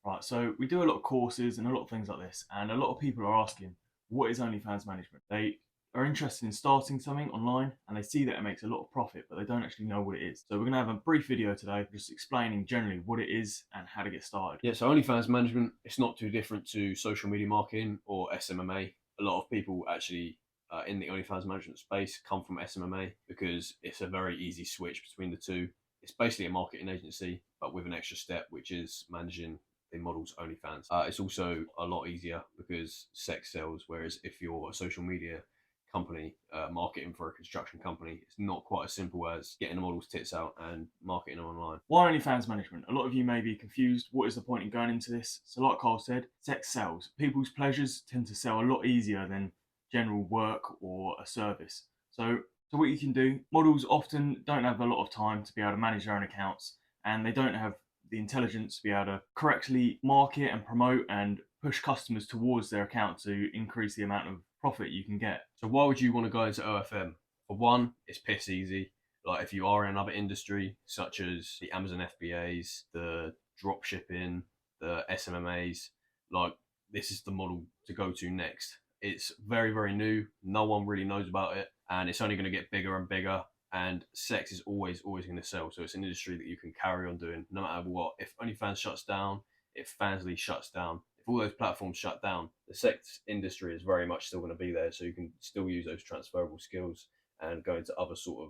Right, so we do a lot of courses and a lot of things like this, and a lot of people are asking, what is OnlyFans management? They are interested in starting something online and they see that it makes a lot of profit, but they don't actually know what it is. So we're going to have a brief video today just explaining generally what it is and how to get started. Yeah, so OnlyFans management, it's not too different to social media marketing or SMMA. A lot of people actually in the OnlyFans management space come from SMMA because it's a very easy switch between the two. It's basically a marketing agency, but with an extra step, which is managing the model's OnlyFans. It's also a lot easier because sex sells, whereas if you're a social media company marketing for a construction company, it's not quite as simple as getting a model's tits out and marketing them online. Why OnlyFans management? A lot of you may be confused. What is the point in going into this? So, like Carl said, sex sells. People's pleasures tend to sell a lot easier than general work or a service. So what you can do, models often don't have a lot of time to be able to manage their own accounts, and they don't have the intelligence to be able to correctly market and promote and push customers towards their account to increase the amount of profit you can get. So why would you want to go into OFM? For one, it's piss easy. Like if you are in another industry, such as the Amazon FBAs, the drop shipping, the SMMAs, like this is the model to go to next. It's very, very new. No one really knows about it, and it's only going to get bigger and bigger. And sex is always, always going to sell. So it's an industry that you can carry on doing no matter what. If OnlyFans shuts down, if Fansly shuts down, if all those platforms shut down, the sex industry is very much still going to be there. So you can still use those transferable skills and go into other sort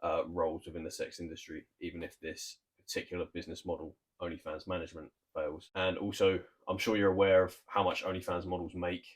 of roles within the sex industry, even if this particular business model, OnlyFans management, fails. And also, I'm sure you're aware of how much OnlyFans models make.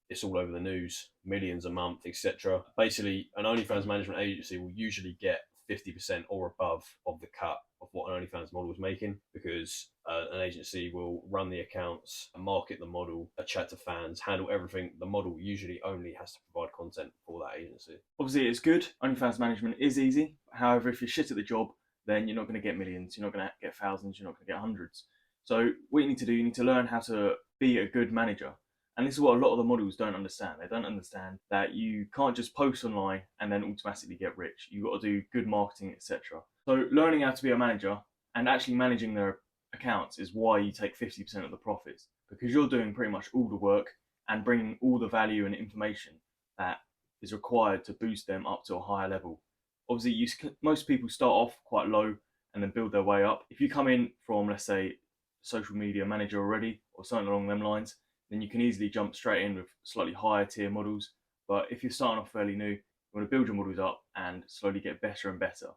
It's all over the news, millions a month, etc. Basically, an OnlyFans management agency will usually get 50% or above of the cut of what an OnlyFans model is making because an agency will run the accounts, market the model, chat to fans, handle everything. The model usually only has to provide content for that agency. Obviously, it's good. OnlyFans management is easy. However, if you're shit at the job, then you're not going to get millions. You're not going to get thousands. You're not going to get hundreds. So what you need to do, you need to learn how to be a good manager. And this is what a lot of the models don't understand. They don't understand that you can't just post online and then automatically get rich. You've got to do good marketing, etc. So learning how to be a manager and actually managing their accounts is why you take 50% of the profits, because you're doing pretty much all the work and bringing all the value and information that is required to boost them up to a higher level. Obviously, most people start off quite low and then build their way up. If you come in from, let's say, social media manager already or something along them lines, then you can easily jump straight in with slightly higher tier models. But if you're starting off fairly new, you want to build your models up and slowly get better and better,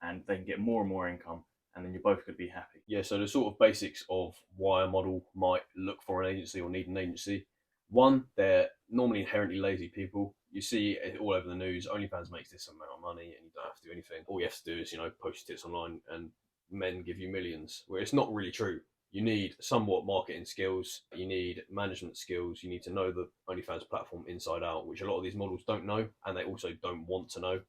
and they can get more and more income, and then you're both going to be happy. Yeah, so the sort of basics of why a model might look for an agency or need an agency. One, they're normally inherently lazy people. You see it all over the news. OnlyFans makes this amount of money and you don't have to do anything. All you have to do is, post your tits online and men give you millions, where it's not really true. You need somewhat marketing skills, you need management skills, you need to know the OnlyFans platform inside out, which a lot of these models don't know, and they also don't want to know.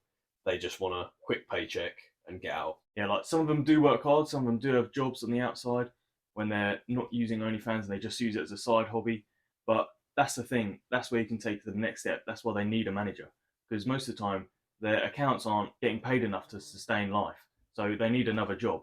They just want a quick paycheck and get out. Yeah, like some of them do work hard, some of them do have jobs on the outside when they're not using OnlyFans and they just use it as a side hobby. But that's the thing, that's where you can take to the next step. That's why they need a manager, because most of the time their accounts aren't getting paid enough to sustain life. So they need another job.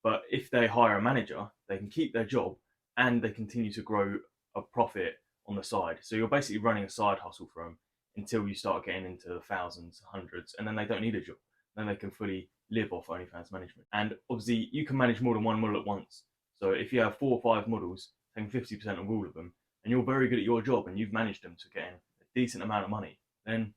But if they hire a manager, they can keep their job and they continue to grow a profit on the side. So you're basically running a side hustle for them until you start getting into the thousands, hundreds, and then they don't need a job. Then they can fully live off OnlyFans management. And obviously, you can manage more than one model at once. So if you have 4 or 5 models, taking 50% of all of them, and you're very good at your job and you've managed them to get in a decent amount of money, then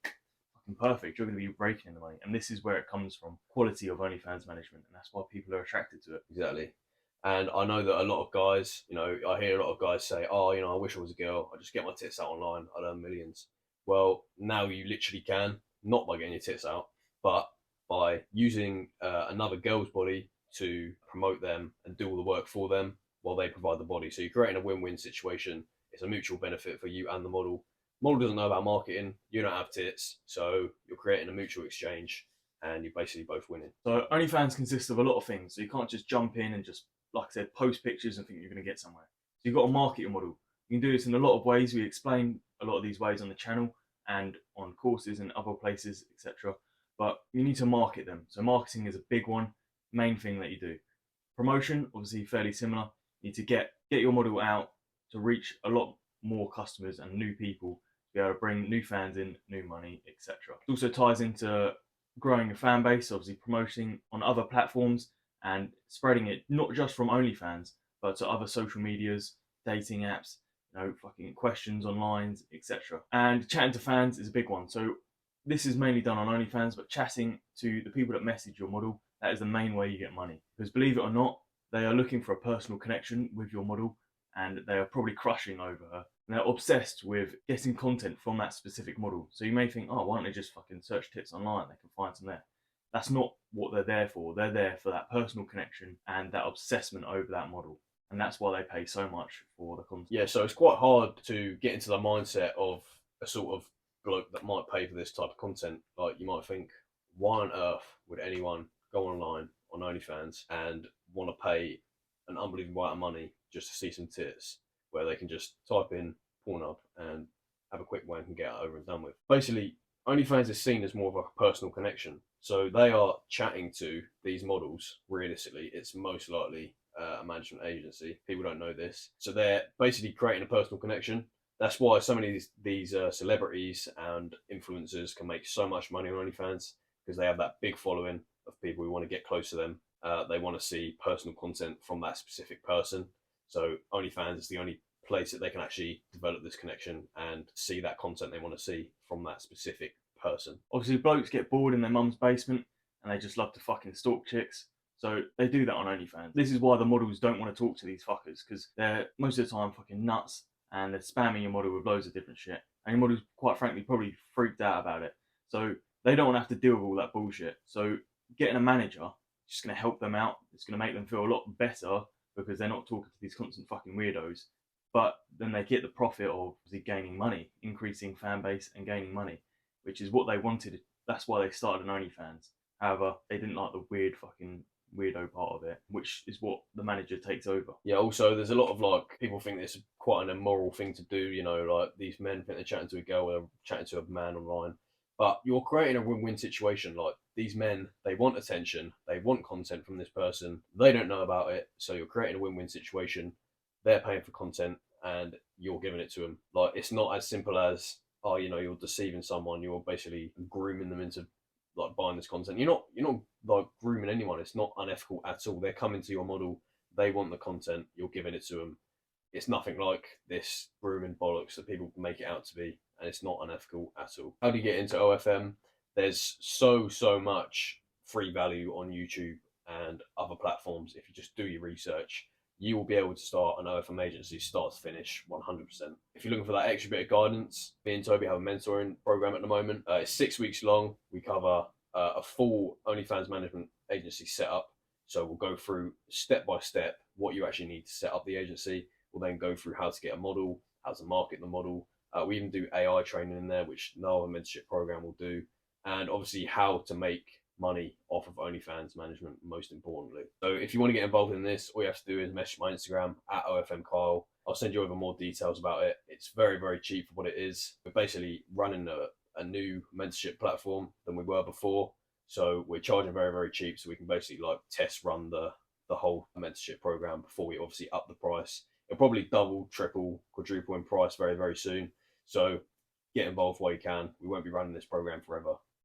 perfect. You're going to be raking in the money, and this is where it comes from: quality of OnlyFans management, and that's why people are attracted to it. Exactly. And I know that a lot of guys, I hear a lot of guys say, "Oh, I wish I was a girl. I just get my tits out online. I'd earn millions." Well, now you literally can, not by getting your tits out, but by using another girl's body to promote them and do all the work for them while they provide the body. So you're creating a win-win situation. It's a mutual benefit for you and the model. Model doesn't know about marketing. You don't have tits, so you're creating a mutual exchange, and you're basically both winning. So OnlyFans consists of a lot of things. So you can't just jump in and just, like I said, post pictures and think you're going to get somewhere. So you've got to market your model. You can do this in a lot of ways. We explain a lot of these ways on the channel and on courses and other places, etc. But you need to market them. So marketing is a big one, main thing that you do. Promotion, obviously fairly similar. You need to get your model out to reach a lot more customers and new people, to be able to bring new fans in, new money, etc. It also ties into growing a fan base, obviously promoting on other platforms and spreading it not just from OnlyFans but to other social medias, dating apps, fucking questions online, etc. And chatting to fans is a big one. So this is mainly done on OnlyFans, but chatting to the people that message your model, that is the main way you get money. Because believe it or not, they are looking for a personal connection with your model, and they are probably crushing over her. And they're obsessed with getting content from that specific model. So you may think, oh, why don't they just fucking search tits online? They can find some there. That's not what they're there for. They're there for that personal connection and that obsessment over that model. And that's why they pay so much for the content. Yeah, so it's quite hard to get into the mindset of a sort of bloke that might pay for this type of content. Like, you might think, why on earth would anyone go online on OnlyFans and want to pay an unbelievable amount of money just to see some tits, where they can just type in Pornhub and have a quick wank and get it over and done with? Basically, OnlyFans is seen as more of a personal connection. So they are chatting to these models. Realistically, it's most likely a management agency. People don't know this. So they're basically creating a personal connection. That's why so many of these celebrities and influencers can make so much money on OnlyFans, because they have that big following of people who want to get close to them. They want to see personal content from that specific person. So OnlyFans is the only place that they can actually develop this connection and see that content they want to see from that specific person. Obviously, blokes get bored in their mum's basement and they just love to fucking stalk chicks. So they do that on OnlyFans. This is why the models don't want to talk to these fuckers, because they're most of the time fucking nuts and they're spamming your model with loads of different shit. And your model's, quite frankly, probably freaked out about it. So they don't want to have to deal with all that bullshit. So getting a manager is just going to help them out. It's going to make them feel a lot better because they're not talking to these constant fucking weirdos. But then they get the profit of gaining money, increasing fan base and gaining money, which is what they wanted. That's why they started an OnlyFans. However, they didn't like the weird fucking weirdo part of it, which is what the manager takes over. Yeah, also there's a lot of like, people think this is quite an immoral thing to do, like these men think they're chatting to a girl or they're chatting to a man online. But you're creating a win-win situation. Like, these men, they want attention, they want content from this person, they don't know about it, so you're creating a win-win situation. They're paying for content and you're giving it to them. Like, it's not as simple as, oh, you're deceiving someone. You're basically grooming them into like buying this content. You're not like grooming anyone. It's not unethical at all. They're coming to your model. They want the content. You're giving it to them. It's nothing like this grooming bollocks that people make it out to be, and it's not unethical at all. How do you get into OFM? There's so much free value on YouTube and other platforms. If you just do your research, you will be able to start an OFM agency start to finish 100%. If you're looking for that extra bit of guidance, me and Toby have a mentoring program at the moment. It's 6 weeks long. We cover a full OnlyFans management agency setup. So we'll go through step by step what you actually need to set up the agency. We'll then go through how to get a model, how to market the model. We even do AI training in there, which no other mentorship program will do. And obviously how to make money off of OnlyFans management, most importantly. So if you want to get involved in this, all you have to do is message my Instagram at OFM Kyle. I'll send you over more details about it. It's very, very cheap for what it is. We're basically running a new mentorship platform than we were before. So we're charging very, very cheap. So we can basically like test run the whole mentorship program before we obviously up the price. It'll probably double, triple, quadruple in price very, very soon. So get involved while you can. We won't be running this program forever.